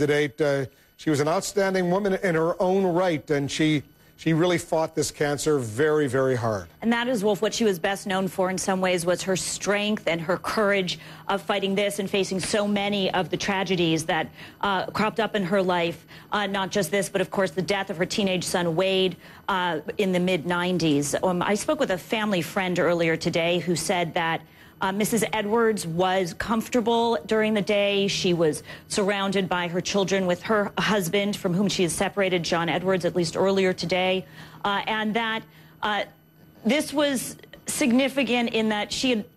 candidate. She was an outstanding woman in her own right, and she really fought this cancer very, very hard. And that is, Wolf, what she was best known for in some ways was her strength and her courage of fighting this and facing so many of the tragedies that cropped up in her life. Not just this, but of course the death of her teenage son, Wade, in the mid-90s. I spoke with a family friend earlier today who said that Mrs. Edwards was comfortable during the day. She was surrounded by her children with her husband, from whom she is separated, John Edwards, at least earlier today. And that this was significant in that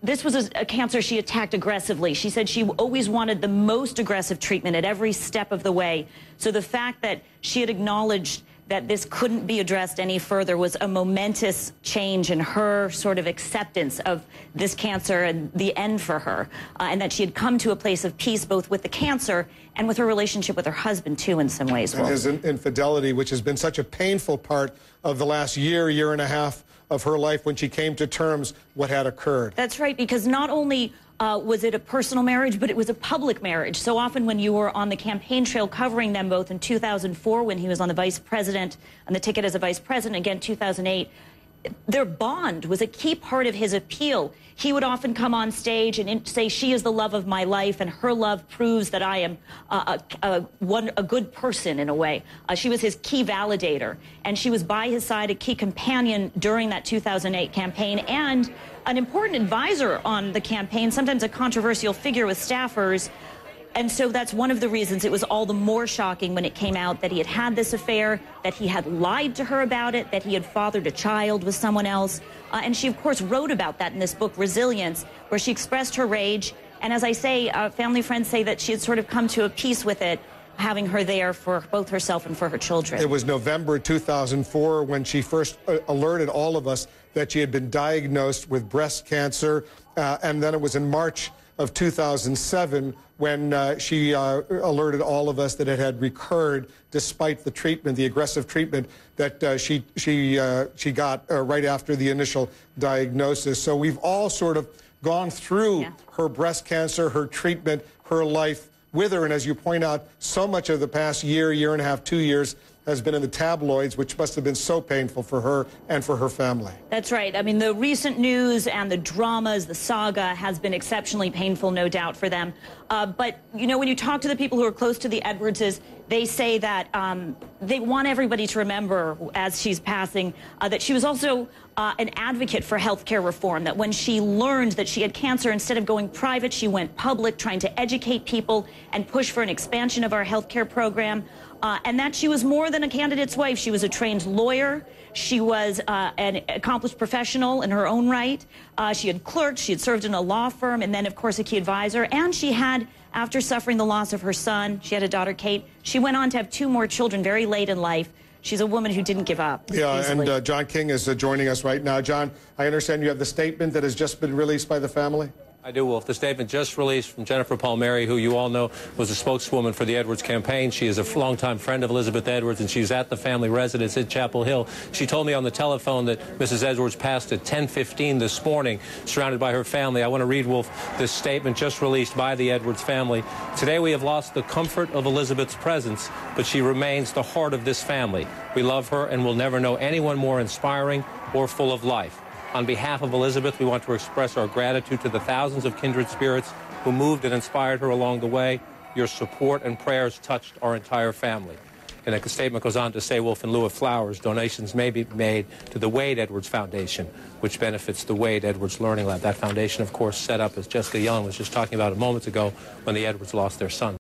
this was a cancer she attacked aggressively. She said she always wanted the most aggressive treatment at every step of the way. So the fact that she had acknowledged that this couldn't be addressed any further was a momentous change in her sort of acceptance of this cancer and the end for her, and that she had come to a place of peace both with the cancer and with her relationship with her husband, too, in some ways. And his infidelity, which has been such a painful part of the last year and a half of her life when she came to terms what had occurred. That's right, because not only was it a personal marriage, but it was a public marriage. So often when you were on the campaign trail covering them both in 2004 when he was on the vice president, on the ticket as a vice president, again 2008, their bond was a key part of his appeal. He would often come on stage and say, she is the love of my life, and her love proves that I am a good person in a way. She was his key validator, and she was by his side, a key companion during that 2008 campaign, and an important advisor on the campaign, sometimes a controversial figure with staffers. And so that's one of the reasons it was all the more shocking when it came out that he had had this affair, that he had lied to her about it, that he had fathered a child with someone else. And she, of course, wrote about that in this book, Resilience, where she expressed her rage. And as I say, family friends say that she had sort of come to a peace with it, having her there for both herself and for her children. It was November 2004 when she first alerted all of us that she had been diagnosed with breast cancer. And then it was in March of 2007 when she alerted all of us that it had recurred despite the treatment, the aggressive treatment that she got right after the initial diagnosis. So we've all sort of gone through her breast cancer, her treatment, her life with her. And as you point out, so much of the past year and a half, 2 years has been in the tabloids, which must have been so painful for her and for her family. That's right. I mean, the recent news and the dramas, the saga has been exceptionally painful, no doubt, for them. But, you know, when you talk to the people who are close to the Edwardses, they say that they want everybody to remember, as she's passing, that she was also an advocate for health care reform, that when she learned that she had cancer, instead of going private, she went public, trying to educate people and push for an expansion of our health care program. And that she was more than a candidate's wife. She was a trained lawyer. She was an accomplished professional in her own right. She had clerked. She had served in a law firm, and then, of course, a key advisor. And she had, after suffering the loss of her son, she had a daughter, Kate. She went on to have 2 more children very late in life. She's a woman who didn't give up. Yeah, easily. And John King is joining us right now. John, I understand you have the statement that has just been released by the family? I do, Wolf. The statement just released from Jennifer Palmieri, who you all know was a spokeswoman for the Edwards campaign. She is a longtime friend of Elizabeth Edwards, and she's at the family residence in Chapel Hill. She told me on the telephone that Mrs. Edwards passed at 10:15 this morning, surrounded by her family. I want to read, Wolf, this statement just released by the Edwards family. Today we have lost the comfort of Elizabeth's presence, but she remains the heart of this family. We love her and will never know anyone more inspiring or full of life. On behalf of Elizabeth, we want to express our gratitude to the thousands of kindred spirits who moved and inspired her along the way. Your support and prayers touched our entire family. And the statement goes on to say, Wolf, in lieu of flowers, donations may be made to the Wade Edwards Foundation, which benefits the Wade Edwards Learning Lab. That foundation, of course, set up, as Jessica Young was just talking about a moment ago, when the Edwards lost their son.